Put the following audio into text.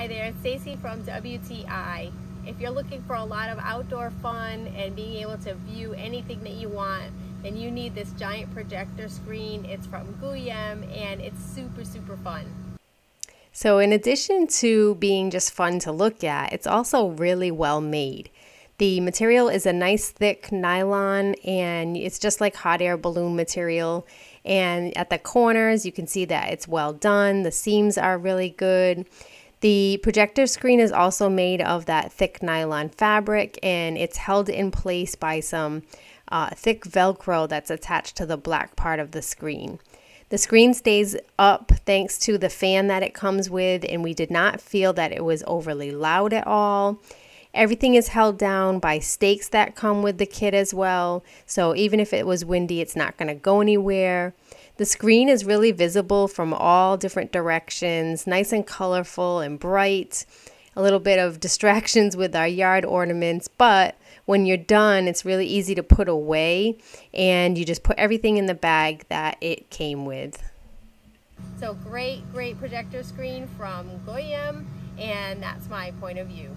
Hi there, it's Stacy from WTI. If you're looking for a lot of outdoor fun and being able to view anything that you want, then you need this giant projector screen. It's from GYUEM and it's super fun. So in addition to being just fun to look at, it's also really well made. The material is a nice thick nylon and it's just like hot air balloon material. And at the corners, you can see that it's well done. The seams are really good. The projector screen is also made of that thick nylon fabric and it's held in place by some thick Velcro that's attached to the black part of the screen. The screen stays up thanks to the fan that it comes with, and we did not feel that it was overly loud at all. Everything is held down by stakes that come with the kit as well, so even if it was windy, it's not going to go anywhere. The screen is really visible from all different directions, nice and colorful and bright. A little bit of distractions with our yard ornaments, but when you're done, it's really easy to put away and you just put everything in the bag that it came with. So great projector screen from GYUEM, and that's my point of view.